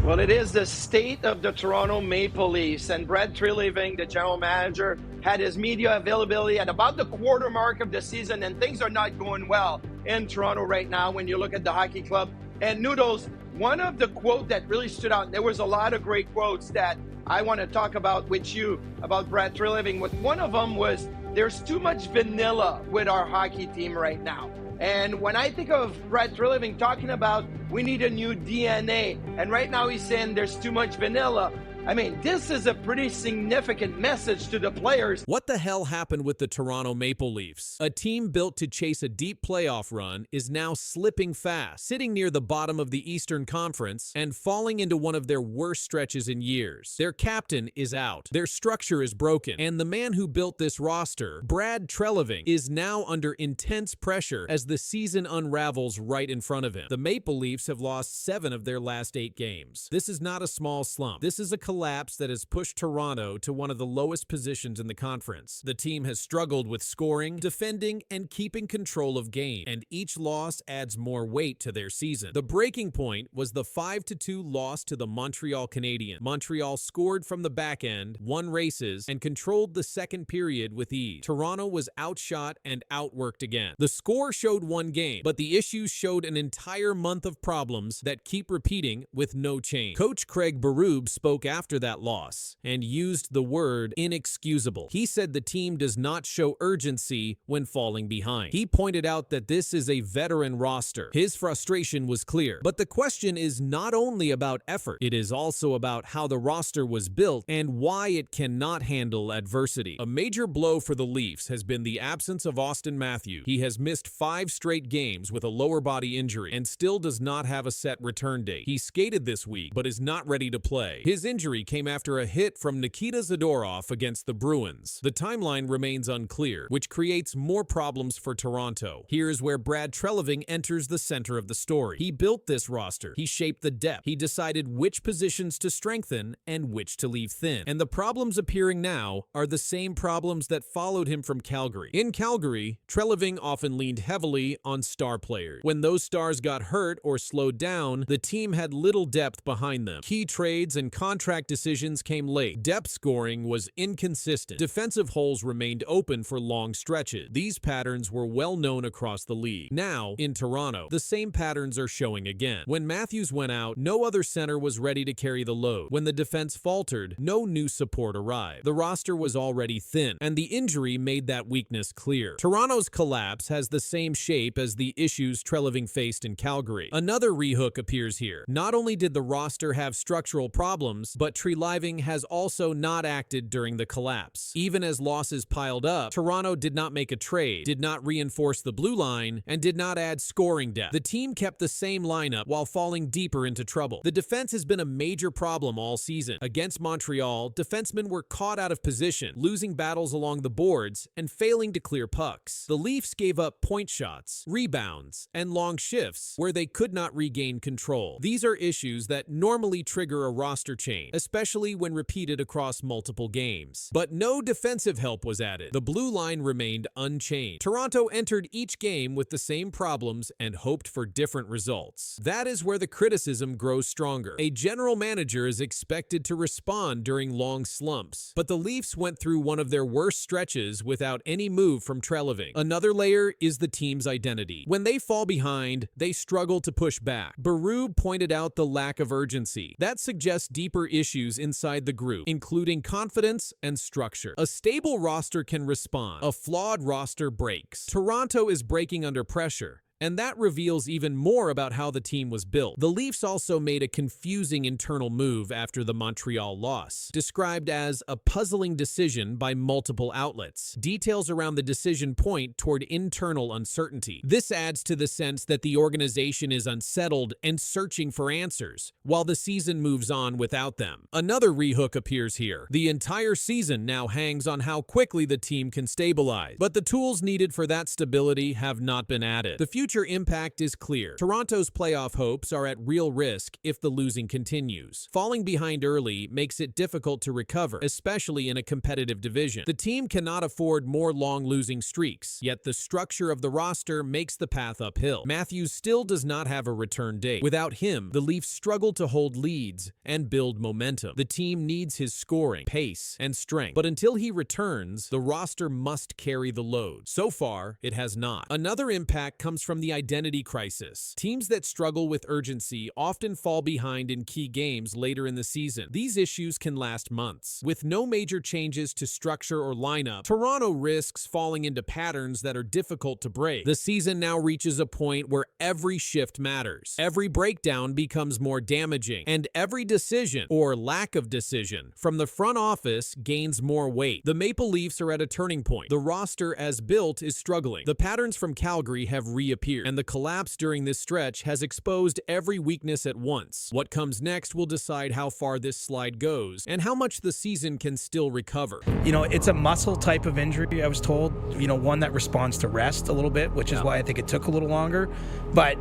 Well, it is the state of the Toronto Maple Leafs, and Brad Treliving, the general manager, had his media availability at about the quarter mark of the season, and things are not going well in Toronto right now when you look at the hockey club. And Noodles, one of the quotes that really stood out, there was a lot of great quotes that I want to talk about with you about Brad Treliving. One of them was, there's too much vanilla with our hockey team right now. And when I think of Brad Treliving talking about we need a new DNA, and right now he's saying there's too much vanilla. I mean, this is a pretty significant message to the players. What the hell happened with the Toronto Maple Leafs? A team built to chase a deep playoff run is now slipping fast, sitting near the bottom of the Eastern Conference and falling into one of their worst stretches in years. Their captain is out, their structure is broken, and the man who built this roster, Brad Treliving, is now under intense pressure as the season unravels right in front of him. The Maple Leafs have lost 7 of their last 8 games. This is not a small slump. This is a collapse that has pushed Toronto to one of the lowest positions in the conference. The team has struggled with scoring, defending, and keeping control of game, and each loss adds more weight to their season. The breaking point was the 5-2 loss to the Montreal Canadiens. Montreal scored from the back end, won races, and controlled the second period with ease. Toronto was outshot and outworked again. The score showed one game, but the issues showed an entire month of problems that keep repeating with no change. Coach Craig Berube spoke after that loss and used the word inexcusable. He said the team does not show urgency when falling behind. He pointed out that this is a veteran roster. His frustration was clear, but the question is not only about effort, it is also about how the roster was built and why it cannot handle adversity. A major blow for the Leafs has been the absence of Auston Matthews. He has missed 5 straight games with a lower body injury and still does not have a set return date. He skated this week but is not ready to play. His injury came after a hit from Nikita Zadorov against the Bruins. The timeline remains unclear, which creates more problems for Toronto. Here's where Brad Treliving enters the center of the story. He built this roster. He shaped the depth. He decided which positions to strengthen and which to leave thin. And the problems appearing now are the same problems that followed him from Calgary. In Calgary, Treliving often leaned heavily on star players. When those stars got hurt or slowed down, the team had little depth behind them. Key trades and contract decisions came late. Depth scoring was inconsistent. Defensive holes remained open for long stretches. These patterns were well known across the league. Now, in Toronto, the same patterns are showing again. When Matthews went out, no other center was ready to carry the load. When the defense faltered, no new support arrived. The roster was already thin, and the injury made that weakness clear. Toronto's collapse has the same shape as the issues Treliving faced in Calgary. Another rehook appears here. Not only did the roster have structural problems, but Treliving has also not acted during the collapse. Even as losses piled up, Toronto did not make a trade, did not reinforce the blue line, and did not add scoring depth. The team kept the same lineup while falling deeper into trouble. The defense has been a major problem all season. Against Montreal, defensemen were caught out of position, losing battles along the boards and failing to clear pucks. The Leafs gave up point shots, rebounds, and long shifts where they could not regain control. These are issues that normally trigger a roster change, especially when repeated across multiple games. But no defensive help was added. The blue line remained unchanged. Toronto entered each game with the same problems and hoped for different results. That is where the criticism grows stronger. A general manager is expected to respond during long slumps, but the Leafs went through one of their worst stretches without any move from Treliving. Another layer is the team's identity. When they fall behind, they struggle to push back. Berube pointed out the lack of urgency. That suggests deeper issues inside the group, including confidence and structure. A stable roster can respond. A flawed roster breaks. Toronto is breaking under pressure, and that reveals even more about how the team was built. The Leafs also made a confusing internal move after the Montreal loss, described as a puzzling decision by multiple outlets. Details around the decision point toward internal uncertainty. This adds to the sense that the organization is unsettled and searching for answers, while the season moves on without them. Another rehook appears here. The entire season now hangs on how quickly the team can stabilize, but the tools needed for that stability have not been added. The future future impact is clear. Toronto's playoff hopes are at real risk if the losing continues. Falling behind early makes it difficult to recover, especially in a competitive division. The team cannot afford more long losing streaks, yet the structure of the roster makes the path uphill. Matthews still does not have a return date. Without him, the Leafs struggle to hold leads and build momentum. The team needs his scoring, pace, and strength. But until he returns, the roster must carry the load. So far, it has not. Another impact comes from the identity crisis. Teams that struggle with urgency often fall behind in key games later in the season. These issues can last months. With no major changes to structure or lineup, Toronto risks falling into patterns that are difficult to break. The season now reaches a point where every shift matters. Every breakdown becomes more damaging, and every decision, or lack of decision, from the front office gains more weight. The Maple Leafs are at a turning point. The roster, as built, is struggling. The patterns from Calgary have reappeared, and the collapse during this stretch has exposed every weakness at once. What comes next will decide how far this slide goes, and how much the season can still recover. It's a muscle type of injury, I was told, one that responds to rest a little bit, which is why I think it took a little longer. But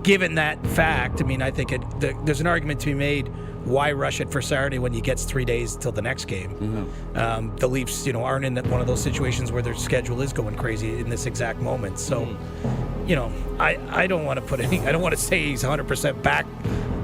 given that fact, I think there's an argument to be made. Why rush it for Saturday when you get 3 days till the next game? Mm-hmm. The Leafs, aren't in one of those situations where their schedule is going crazy in this exact moment. So, I don't want to put I don't want to say he's 100% back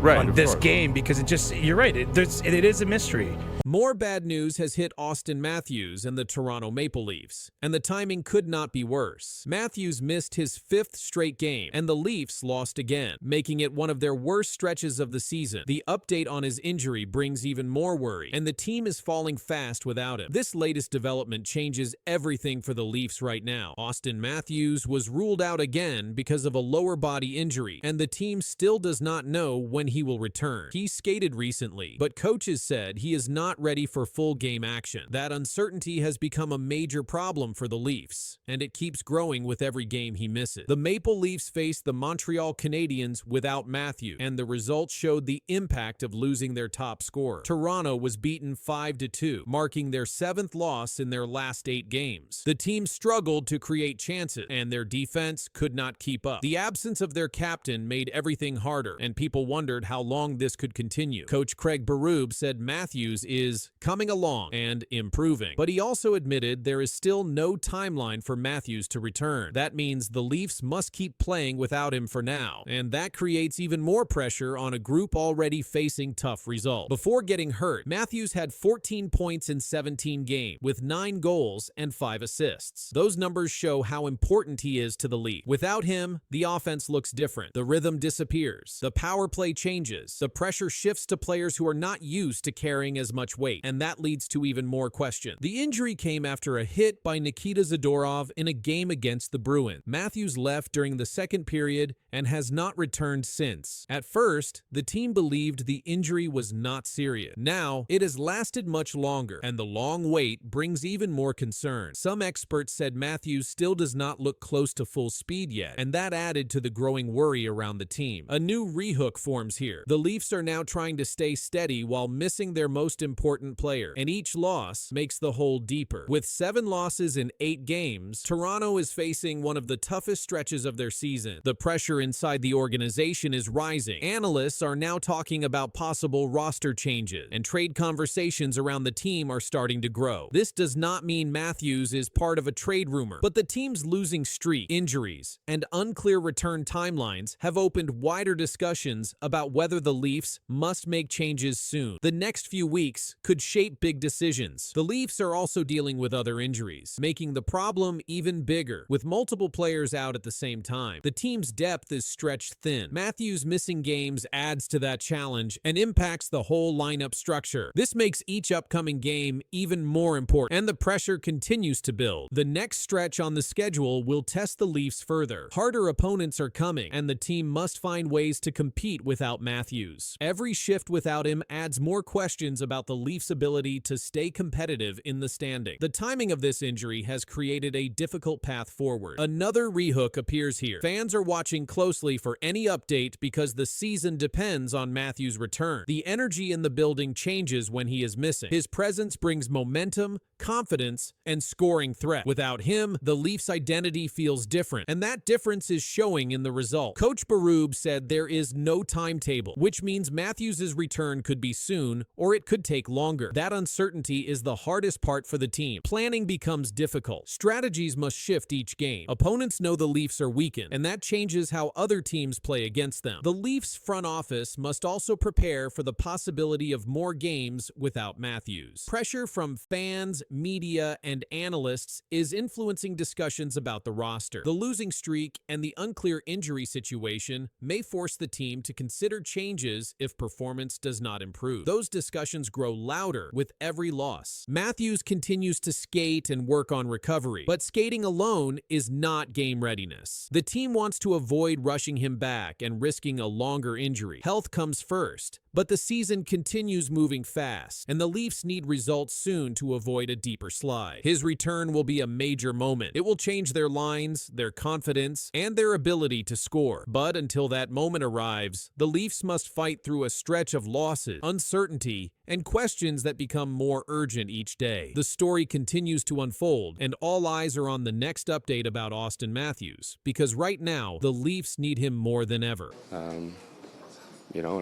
on this game, because you're right. It is a mystery. More bad news has hit Auston Matthews and the Toronto Maple Leafs, and the timing could not be worse. Matthews missed his 5th straight game, and the Leafs lost again, making it one of their worst stretches of the season. The update on his injury brings even more worry, and the team is falling fast without him. This latest development changes everything for the Leafs right now. Auston Matthews was ruled out again because of a lower body injury, and the team still does not know when he will return. He skated recently, but coaches said he is not ready for full game action. That uncertainty has become a major problem for the Leafs, and it keeps growing with every game he misses. The Maple Leafs faced the Montreal Canadiens without Matthews, and the results showed the impact of losing their top scorer. Toronto was beaten 5-2, marking their 7th loss in their last 8 games. The team struggled to create chances, and their defense could not keep up. The absence of their captain made everything harder, and people wondered how long this could continue. Coach Craig Berube said Matthews is coming along and improving, but he also admitted there is still no timeline for Matthews to return. That means the Leafs must keep playing without him for now, and that creates even more pressure on a group already facing tough results. Before getting hurt, Matthews had 14 points in 17 games, with 9 goals and 5 assists. Those numbers show how important he is to the league. Without him, the offense looks different. The rhythm disappears. The power play changes. The pressure shifts to players who are not used to carrying as much weight, and that leads to even more questions. The injury came after a hit by Nikita Zadorov in a game against the Bruins. Matthews left during the second period and has not returned since. At first, the team believed the injury was not serious. Now, it has lasted much longer, and the long wait brings even more concern. Some experts said Matthews still does not look close to full speed yet, and that added to the growing worry around the team. A new rehook forms here. The Leafs are now trying to stay steady while missing their most important player, and each loss makes the hole deeper. With 7 losses in 8 games, Toronto is facing one of the toughest stretches of their season. The pressure inside the organization is rising. Analysts are now talking about possible roster changes, and trade conversations around the team are starting to grow. This does not mean Matthews is part of a trade rumor, but the team's losing streak, injuries, and unclear return timelines have opened wider discussions about whether the Leafs must make changes soon. The next few weeks could shape big decisions. The Leafs are also dealing with other injuries, making the problem even bigger. With multiple players out at the same time, the team's depth is stretched thin. Matthews missing games adds to that challenge and impacts the whole lineup structure. This makes each upcoming game even more important, and the pressure continues to build. The next stretch on the schedule will test the Leafs further. Harder opponents are coming, and the team must find ways to compete without Matthews. Every shift without him adds more questions about the Leafs' ability to stay competitive in the standing. The timing of this injury has created a difficult path forward. Another rehook appears here. Fans are watching closely for any update because the season depends on Matthews' return. The energy in the building changes when he is missing. His presence brings momentum, confidence, and scoring threat. Without him, the Leafs' identity feels different, and that difference is showing in the result. Coach Berube said there is no timetable, which means Matthews' return could be soon, or it could take longer. That uncertainty is the hardest part for the team. Planning becomes difficult. Strategies must shift each game. Opponents know the Leafs are weakened, and that changes how other teams play against them. The Leafs front office must also prepare for the possibility of more games without Matthews. Pressure from fans, media, and analysts is influencing discussions about the roster. The losing streak and the unclear injury situation may force the team to consider changes if performance does not improve. Those discussions grow louder with every loss. Matthews continues to skate and work on recovery, but skating alone is not game readiness. The team wants to avoid rushing him back and risking a longer injury. Health comes first, but the season continues moving fast, and the Leafs need results soon to avoid a deeper slide. His return will be a major moment. It will change their lines, their confidence, and their ability to score. But until that moment arrives, the Leafs must fight through a stretch of losses, uncertainty, and questions that become more urgent each day. The story continues to unfold, and all eyes are on the next update about Auston Matthews, because right now, the Leafs need him more than ever. And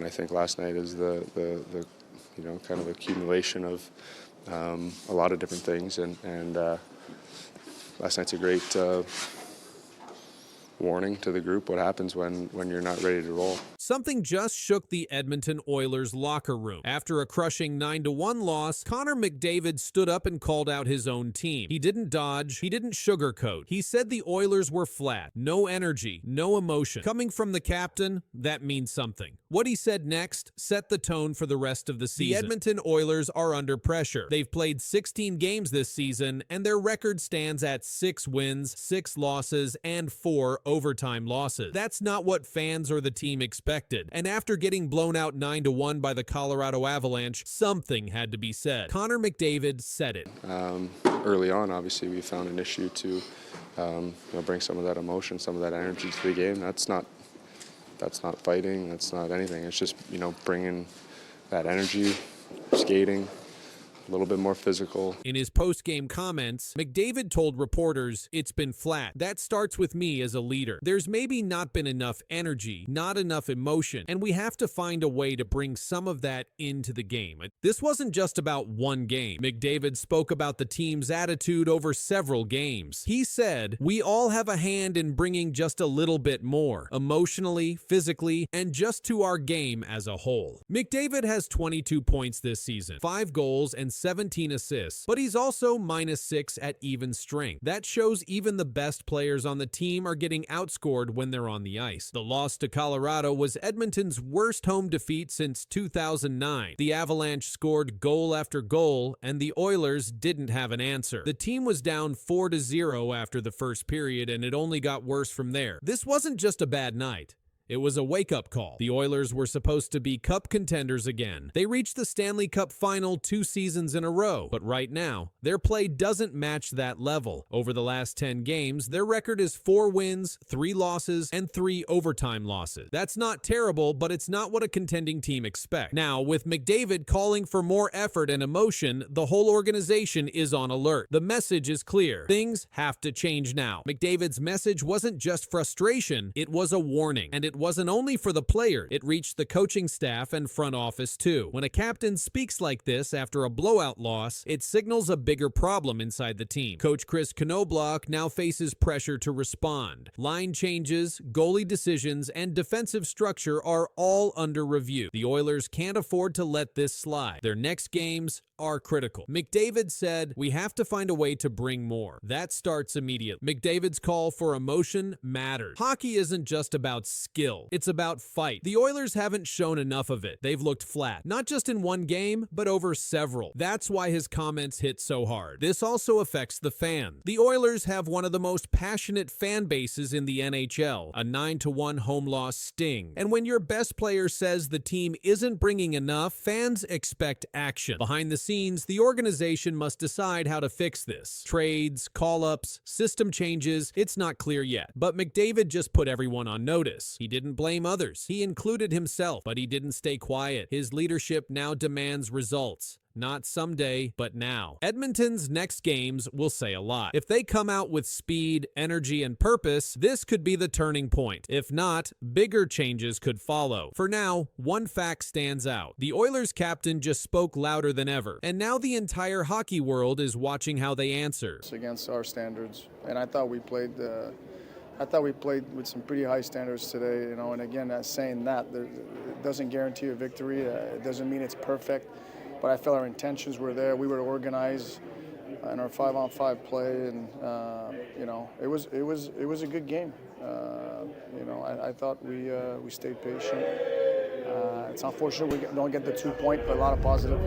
I think last night is the kind of accumulation of a lot of different things, and last night's a great warning to the group what happens when you're not ready to roll. Something just shook the Edmonton Oilers locker room. After a crushing 9-1 loss, Connor McDavid stood up and called out his own team. He didn't dodge, he didn't sugarcoat. He said the Oilers were flat, no energy, no emotion. Coming from the captain, that means something. What he said next set the tone for the rest of the season. The Edmonton Oilers are under pressure. They've played 16 games this season, and their record stands at 6 wins, 6 losses, and 4 overtime losses. That's not what fans or the team expected. And after getting blown out 9-1 by the Colorado Avalanche, something had to be said. Connor McDavid said it. Early on, obviously, we found an issue to bring some of that emotion, some of that energy to the game. That's not fighting. That's not anything. It's just bringing that energy, skating, a little bit more physical. In his post-game comments, McDavid told reporters, "It's been flat. That starts with me as a leader. There's maybe not been enough energy, not enough emotion, and we have to find a way to bring some of that into the game." This wasn't just about one game. McDavid spoke about the team's attitude over several games. He said, "We all have a hand in bringing just a little bit more, emotionally, physically, and just to our game as a whole." McDavid has 22 points this season, 5 goals, and 17 assists, but he's also -6 at even strength. That shows even the best players on the team are getting outscored when they're on the ice. The loss to Colorado was Edmonton's worst home defeat since 2009. The Avalanche scored goal after goal, and the Oilers didn't have an answer. The team was down 4-0 after the first period, and it only got worse from there. This wasn't just a bad night. It was a wake-up call. The Oilers were supposed to be Cup contenders again. They reached the Stanley Cup final 2 seasons in a row, but right now, their play doesn't match that level. Over the last 10 games, their record is 4 wins, 3 losses, and 3 overtime losses. That's not terrible, but it's not what a contending team expects. Now, with McDavid calling for more effort and emotion, the whole organization is on alert. The message is clear. Things have to change now. McDavid's message wasn't just frustration, it was a warning, and it wasn't only for the player, it reached the coaching staff and front office too. When a captain speaks like this after a blowout loss, it signals a bigger problem inside the team. Coach Chris Knoblauch now faces pressure to respond. Line changes, goalie decisions, and defensive structure are all under review. The Oilers can't afford to let this slide. Their next games are critical. McDavid said, "We have to find a way to bring more." That starts immediately. McDavid's call for emotion matters. Hockey isn't just about skill. It's about fight. The Oilers haven't shown enough of it. They've looked flat, not just in one game, but over several. That's why his comments hit so hard. This also affects the fans. The Oilers have one of the most passionate fan bases in the NHL, a 9-1 home loss sting. And when your best player says the team isn't bringing enough, fans expect action. Behind the scenes, the organization must decide how to fix this. Trades, call-ups, system changes, it's not clear yet. But McDavid just put everyone on notice. He didn't blame others. He included himself, but he didn't stay quiet. His leadership now demands results. Not someday, but now. Edmonton's next games will say a lot. If they come out with speed, energy, and purpose, this could be the turning point. If not, bigger changes could follow. For now, one fact stands out. The Oilers captain just spoke louder than ever, and now the entire hockey world is watching how they answer. Against our standards, and I thought we played with some pretty high standards today, and again, saying that, it doesn't guarantee a victory. It doesn't mean it's perfect. But I felt our intentions were there. We were organized in our 5-on-5 play, and it was a good game. I thought we stayed patient. It's unfortunate we don't get the 2 point, but a lot of positive.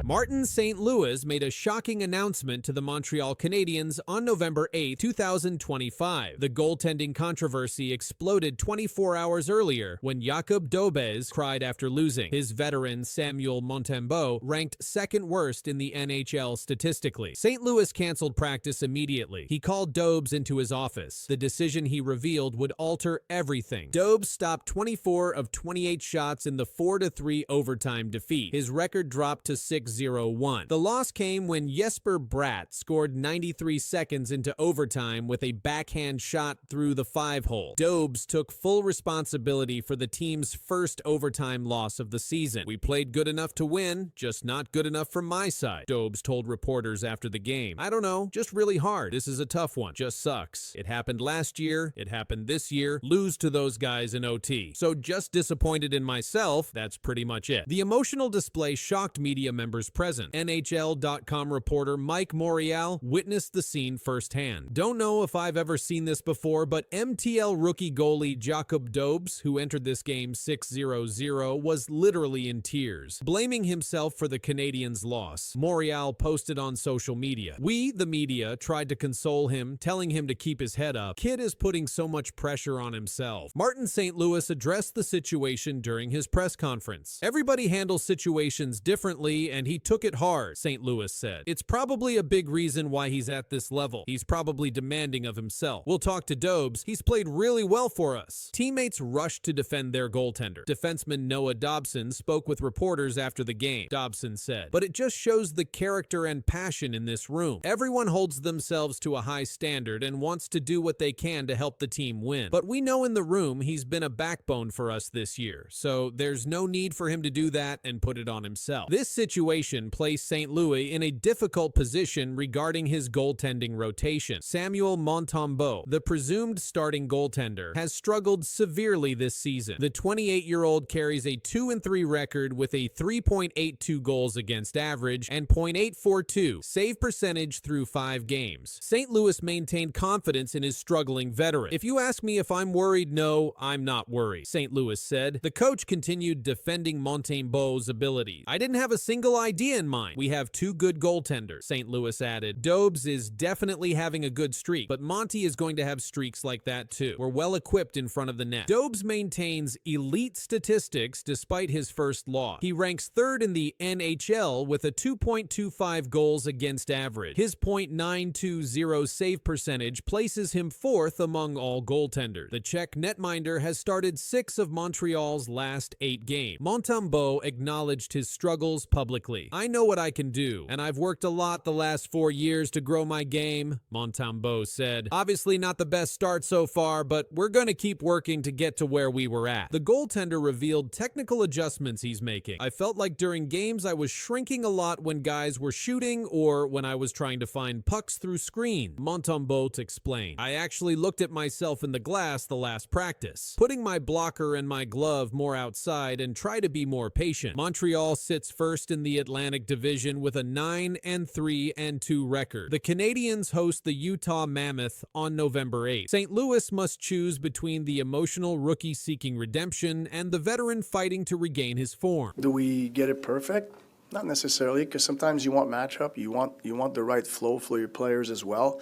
Martin St. Louis made a shocking announcement to the Montreal Canadiens on November 8, 2025. The goaltending controversy exploded 24 hours earlier when Jacob Dobes cried after losing. His veteran Samuel Montembeault ranked second worst in the NHL statistically. St. Louis canceled practice immediately. He called Dobes into his office. The decision he revealed would alter everything. Dobes stopped 24 of 28 shots in the 4-3 overtime defeat. His record dropped to 6-0-1. The loss came when Jesper Bratt scored 93 seconds into overtime with a backhand shot through the 5-hole. Dobes took full responsibility for the team's first overtime loss of the season. "We played good enough to win, just not good enough from my side," Dobes told reporters after the game. "I don't know, just really hard. This is a tough one. Just sucks. It happened last year. It happened this year. Lose to those guys in OT. So just disappointed in myself. That's pretty much it." The emotional display shocked media members present. NHL.com reporter Mike Montreal witnessed the scene firsthand. "Don't know if I've ever seen this before, but MTL rookie goalie Jacob Dobes, who entered this game 6-0-0, was literally in tears, blaming himself for the Canadiens' loss." Montreal posted on social media, "We, the media, tried to console him, telling him to keep his head up. Kid is putting so much pressure on himself." Martin St. Louis addressed the situation during his press conference. "Everybody handles situations differently, and he took it hard," St. Louis said. "It's probably a big reason why he's at this level. He's probably demanding of himself. We'll talk to Dobes. He's played really well for us." Teammates rushed to defend their goaltender. Defenseman Noah Dobson spoke with reporters after the game. Dobson said, "But it just shows the character and passion in this room. Everyone holds themselves to a high standard and wants to do what they can to help the team win. But we know in the room he's been a backbone for us this year, so there's no need for him to do that and put it on himself." This situation placed St. Louis in a difficult position regarding his goaltending rotation. Samuel Montembeault, the presumed starting goaltender, has struggled severely this season. The 28-year-old carries a 2-3 record with a 3.82 goals against average and .842 save percentage through 5 games. St. Louis maintained confidence in his struggling veteran. "If you ask me if I'm worried, no, I'm not worried," St. Louis said. The coach continued defending Montembeault's abilities. "I didn't have a single idea in mind. We have 2 good goaltenders," St. Louis added. "Dobes is definitely having a good streak, but Monty is going to have streaks like that too. We're well equipped in front of the net." Dobes maintains elite statistics despite his first loss. He ranks 3rd in the NHL with a 2.25 goals against average. His .920 save percentage places him 4th among all goaltenders. The Czech netminder has started 6 of Montreal's last 8 games. Montembeault acknowledged his struggles publicly. "I know what I can do, and I've worked a lot the last 4 years to grow my game," Montembeault said. "Obviously not the best start so far, but we're going to keep working to get to where we were at." The goaltender revealed technical adjustments he's making. "I felt like during games I was shrinking a lot when guys were shooting or when I was trying to find pucks through screen," Montembeault explained. "I actually looked at myself in the glass the last practice, putting my blocker and my glove more outside and try to be more patient." Montreal sits first in the Atlantic Division with a 9-3-2 record. The Canadiens host the Utah Mammoth on November 8. St. Louis must choose between the emotional rookie seeking redemption and the veteran fighting to regain his form. Do we get it perfect? Not necessarily, because sometimes you want matchup, you want the right flow for your players as well.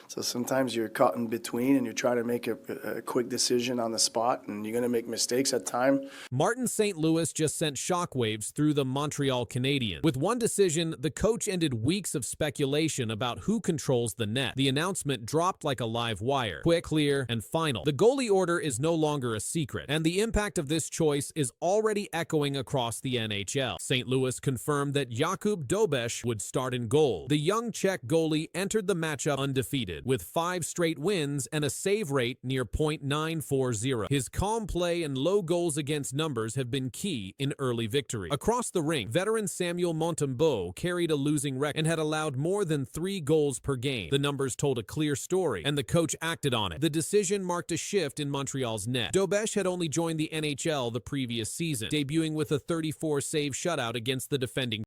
So sometimes you're caught in between and you try to make a quick decision on the spot, and you're going to make mistakes at times. Martin St. Louis just sent shockwaves through the Montreal Canadiens. With one decision, the coach ended weeks of speculation about who controls the net. The announcement dropped like a live wire. Quick, clear, and final. The goalie order is no longer a secret, and the impact of this choice is already echoing across the NHL. St. Louis confirmed that Jakub Dobeš would start in goal. The young Czech goalie entered the matchup undefeated, with 5 straight wins and a save rate near .940. His calm play and low goals against numbers have been key in early victory. Across the rink, veteran Samuel Montembeault carried a losing record and had allowed more than 3 goals per game. The numbers told a clear story, and the coach acted on it. The decision marked a shift in Montreal's net. Dobeš had only joined the NHL the previous season, debuting with a 34-save shutout against the defending